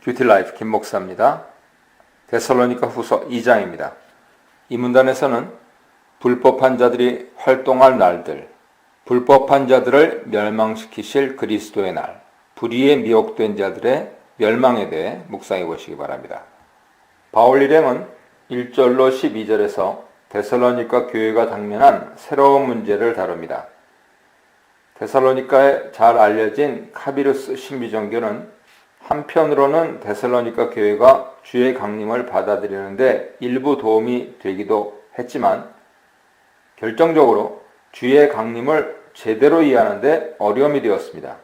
뷰티라이프 김목사입니다. 데살로니가 후서 2장입니다. 이 문단에서는 불법한 자들이 활동할 날들, 불법한 자들을 멸망시키실 그리스도의 날, 불의에 미혹된 자들의 멸망에 대해 묵상해 보시기 바랍니다. 바울 일행은 1절로 12절에서 데살로니가 교회가 당면한 새로운 문제를 다룹니다. 데살로니가에 잘 알려진 카비루스 신비종교는 한편으로는 데살로니가 교회가 주의 강림을 받아들이는데 일부 도움이 되기도 했지만 결정적으로 주의 강림을 제대로 이해하는데 어려움이 되었습니다.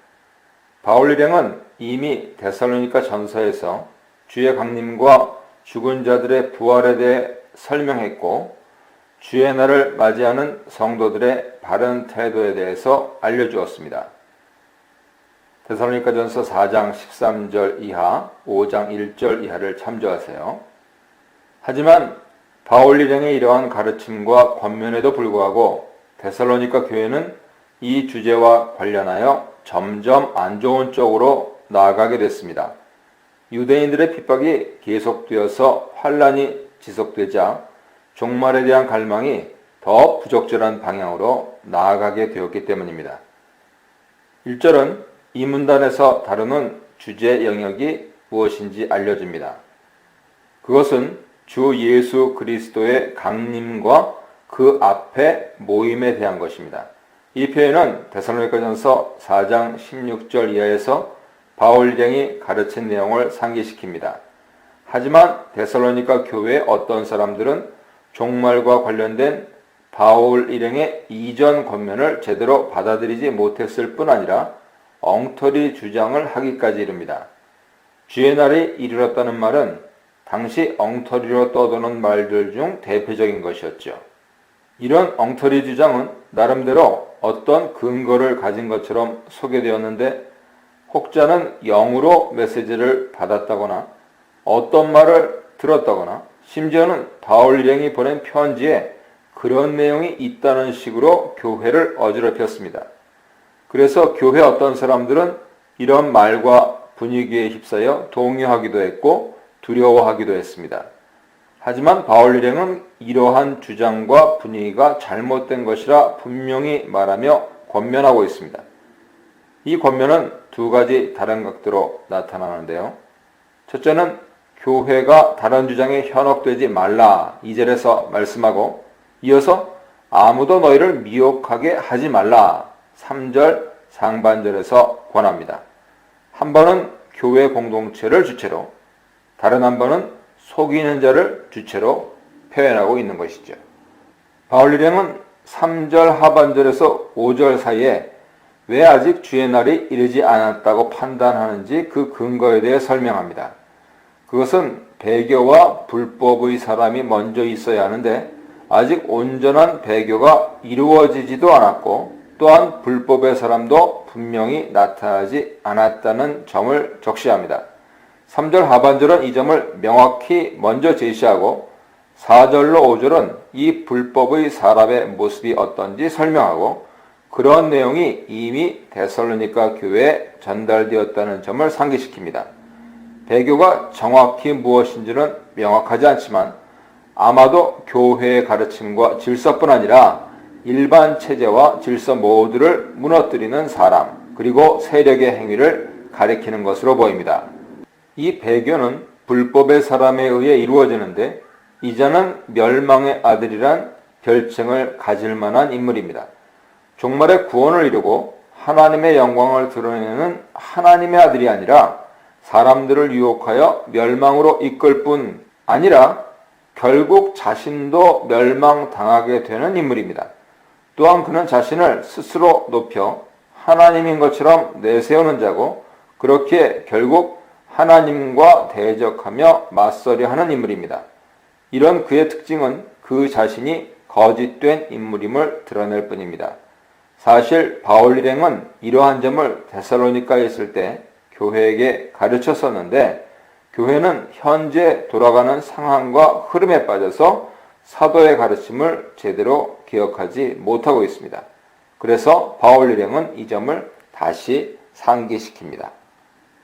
바울 일행은 이미 데살로니가 전서에서 주의 강림과 죽은 자들의 부활에 대해 설명했고 주의 날을 맞이하는 성도들의 바른 태도에 대해서 알려주었습니다. 데살로니가전서 4장 13절 이하, 5장 1절 이하를 참조하세요. 하지만 바울 일행의 이러한 가르침과 권면에도 불구하고 데살로니가 교회는 이 주제와 관련하여 점점 안 좋은 쪽으로 나아가게 됐습니다. 유대인들의 핍박이 계속되어서 환란이 지속되자 종말에 대한 갈망이 더 부적절한 방향으로 나아가게 되었기 때문입니다. 1절은 이 문단에서 다루는 주제 영역이 무엇인지 알려줍니다. 그것은 주 예수 그리스도의 강림과 그 앞에 모임에 대한 것입니다. 이 표현은 데살로니가전서 4장 16절 이하에서 바울 일행이 가르친 내용을 상기시킵니다. 하지만 데살로니가 교회의 어떤 사람들은 종말과 관련된 바울 일행의 이전 권면을 제대로 받아들이지 못했을 뿐 아니라 엉터리 주장을 하기까지 이릅니다. 주의 날이 이르렀다는 말은 당시 엉터리로 떠도는 말들 중 대표적인 것이었죠. 이런 엉터리 주장은 나름대로 어떤 근거를 가진 것처럼 소개되었는데 혹자는 영으로 메시지를 받았다거나 어떤 말을 들었다거나 심지어는 바울 일행이 보낸 편지에 그런 내용이 있다는 식으로 교회를 어지럽혔습니다. 그래서 교회 어떤 사람들은 이런 말과 분위기에 휩싸여 동요하기도 했고 두려워하기도 했습니다. 하지만 바울 일행은 이러한 주장과 분위기가 잘못된 것이라 분명히 말하며 권면하고 있습니다. 이 권면은 두 가지 다른 각도로 나타나는데요. 첫째는 교회가 다른 주장에 현혹되지 말라 2절에서 말씀하고 이어서 아무도 너희를 미혹하게 하지 말라 3절 상반절에서 권합니다. 한 번은 교회 공동체를 주체로, 다른 한 번은 속이는 자를 주체로 표현하고 있는 것이죠. 바울 일행은 3절 하반절에서 5절 사이에 왜 아직 주의 날이 이르지 않았다고 판단하는지 그 근거에 대해 설명합니다. 그것은 배교와 불법의 사람이 먼저 있어야 하는데 아직 온전한 배교가 이루어지지도 않았고 또한 불법의 사람도 분명히 나타나지 않았다는 점을 적시합니다. 3절 하반절은 이 점을 명확히 먼저 제시하고 4절로 5절은 이 불법의 사람의 모습이 어떤지 설명하고 그런 내용이 이미 데살로니가 교회에 전달되었다는 점을 상기시킵니다. 배교가 정확히 무엇인지는 명확하지 않지만 아마도 교회의 가르침과 질서뿐 아니라 일반 체제와 질서 모두를 무너뜨리는 사람 그리고 세력의 행위를 가리키는 것으로 보입니다. 이 배교는 불법의 사람에 의해 이루어지는데 이 자는 멸망의 아들이란 별칭을 가질 만한 인물입니다. 종말의 구원을 이루고 하나님의 영광을 드러내는 하나님의 아들이 아니라 사람들을 유혹하여 멸망으로 이끌 뿐 아니라 결국 자신도 멸망당하게 되는 인물입니다. 또한 그는 자신을 스스로 높여 하나님인 것처럼 내세우는 자고 그렇게 결국 하나님과 대적하며 맞서려 하는 인물입니다. 이런 그의 특징은 그 자신이 거짓된 인물임을 드러낼 뿐입니다. 사실 바울 일행은 이러한 점을 데살로니가에 있을 때 교회에게 가르쳤었는데 교회는 현재 돌아가는 상황과 흐름에 빠져서 사도의 가르침을 제대로 기억하지 못하고 있습니다. 그래서 바울 일행은 이 점을 다시 상기시킵니다.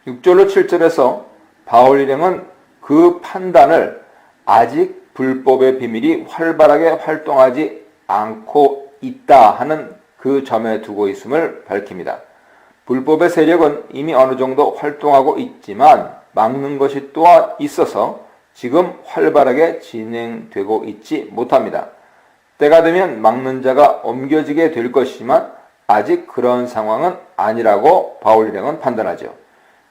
6절로 7절에서 바울 일행은 그 판단을 아직 불법의 비밀이 활발하게 활동하지 않고 있다 하는 그 점에 두고 있음을 밝힙니다. 불법의 세력은 이미 어느 정도 활동하고 있지만 막는 것이 또한 있어서 지금 활발하게 진행되고 있지 못합니다. 때가 되면 막는 자가 옮겨지게 될 것이지만 아직 그런 상황은 아니라고 바울 일행은 판단하죠.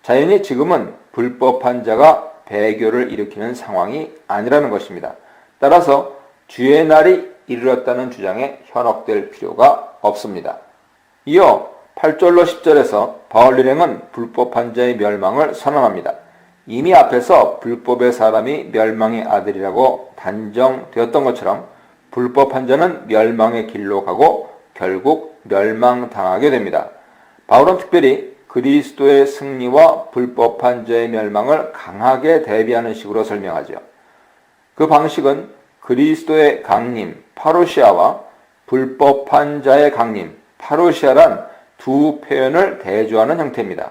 자연히 지금은 불법한 자가 배교를 일으키는 상황이 아니라는 것입니다. 따라서 주의 날이 이르렀다는 주장에 현혹될 필요가 없습니다. 이어 8절로 10절에서 바울 일행은 불법한 자의 멸망을 선언합니다. 이미 앞에서 불법의 사람이 멸망의 아들이라고 단정되었던 것처럼 불법한 자는 멸망의 길로 가고 결국 멸망당하게 됩니다. 바울은 특별히 그리스도의 승리와 불법한 자의 멸망을 강하게 대비하는 식으로 설명하죠. 그 방식은 그리스도의 강림, 파루시아와 불법한 자의 강림, 파루시아란 두 표현을 대조하는 형태입니다.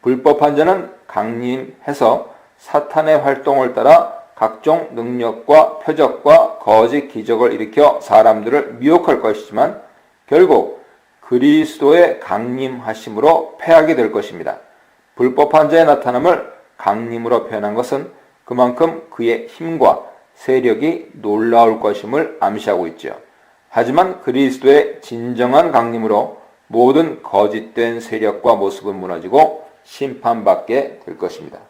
불법한 자는 강림해서 사탄의 활동을 따라 각종 능력과 표적과 거짓 기적을 일으켜 사람들을 미혹할 것이지만 결국 그리스도의 강림하심으로 패하게 될 것입니다. 불법한 자의 나타남을 강림으로 표현한 것은 그만큼 그의 힘과 세력이 놀라울 것임을 암시하고 있죠. 하지만 그리스도의 진정한 강림으로 모든 거짓된 세력과 모습은 무너지고 심판받게 될 것입니다.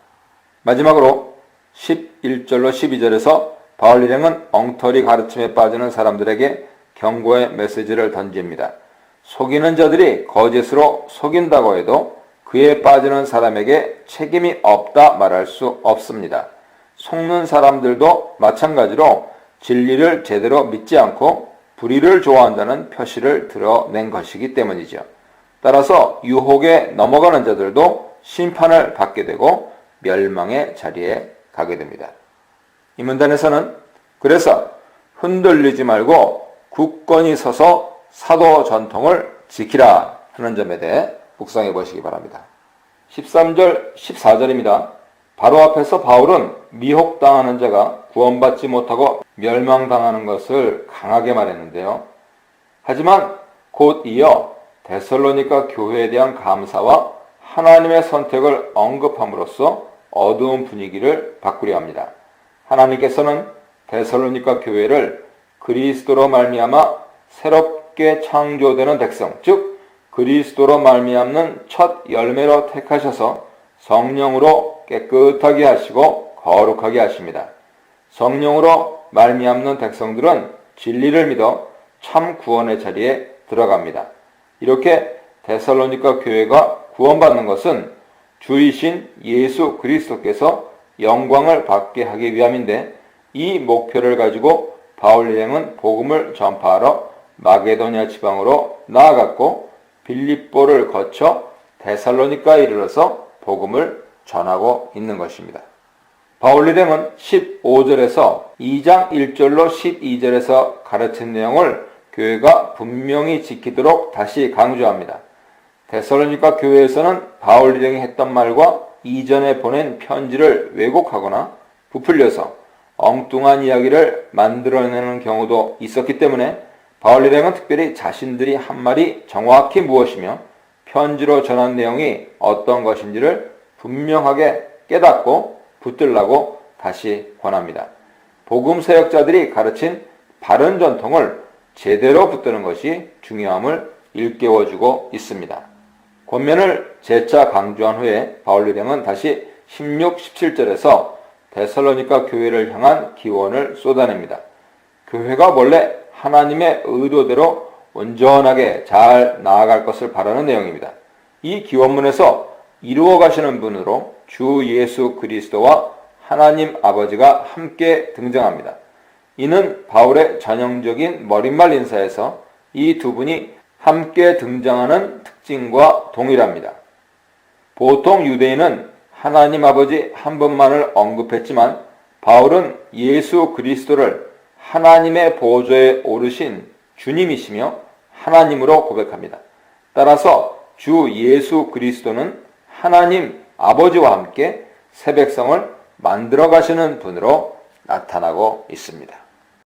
마지막으로 11절로 12절에서 바울 일행은 엉터리 가르침에 빠지는 사람들에게 경고의 메시지를 던집니다. 속이는 자들이 거짓으로 속인다고 해도 그에 빠지는 사람에게 책임이 없다 말할 수 없습니다. 속는 사람들도 마찬가지로 진리를 제대로 믿지 않고 불의를 좋아한다는 표시를 드러낸 것이기 때문이죠. 따라서 유혹에 넘어가는 자들도 심판을 받게 되고 멸망의 자리에 가게 됩니다. 이 문단에서는 그래서 흔들리지 말고 굳건히 서서 사도 전통을 지키라 하는 점에 대해 묵상해 보시기 바랍니다. 13절, 14절입니다. 바로 앞에서 바울은 미혹당하는 자가 구원받지 못하고 멸망당하는 것을 강하게 말했는데요. 하지만 곧 이어 데살로니가 교회에 대한 감사와 하나님의 선택을 언급함으로써 어두운 분위기를 바꾸려 합니다. 하나님께서는 데살로니가 교회를 그리스도로 말미암아 새롭게 창조되는 백성, 즉 그리스도로 말미암는 첫 열매로 택하셔서 성령으로 깨끗하게 하시고 거룩하게 하십니다. 성령으로 말미암는 백성들은 진리를 믿어 참 구원의 자리에 들어갑니다. 이렇게 데살로니가 교회가 구원받는 것은 주이신 예수 그리스도께서 영광을 받게 하기 위함인데 이 목표를 가지고 바울 일행은 복음을 전파하러 마게도냐 지방으로 나아갔고 빌립보를 거쳐 데살로니가에 이르러서 복음을 전하고 있는 것입니다. 바울 일행은 15절에서 2장 1절로 12절에서 가르친 내용을 교회가 분명히 지키도록 다시 강조합니다. 데살로니가 교회에서는 바울 일행이 했던 말과 이전에 보낸 편지를 왜곡하거나 부풀려서 엉뚱한 이야기를 만들어내는 경우도 있었기 때문에 바울 일행은 특별히 자신들이 한 말이 정확히 무엇이며 편지로 전한 내용이 어떤 것인지를 분명하게 깨닫고 붙들라고 다시 권합니다. 복음 세력자들이 가르친 바른 전통을 제대로 붙드는 것이 중요함을 일깨워주고 있습니다. 권면을 재차 강조한 후에 바울 일행은 다시 16, 17절에서 데살로니가 교회를 향한 기원을 쏟아냅니다. 교회가 원래 하나님의 의도대로 온전하게 잘 나아갈 것을 바라는 내용입니다. 이 기원문에서 이루어 가시는 분으로 주 예수 그리스도와 하나님 아버지가 함께 등장합니다. 이는 바울의 전형적인 머릿말 인사에서 이 두 분이 함께 등장하는 특징과 동일합니다. 보통 유대인은 하나님 아버지 한 분만을 언급했지만 바울은 예수 그리스도를 하나님의 보좌에 오르신 주님이시며 하나님으로 고백합니다. 따라서 주 예수 그리스도는 하나님 아버지와 함께 새 백성을 만들어 가시는 분으로 나타나고 있습니다.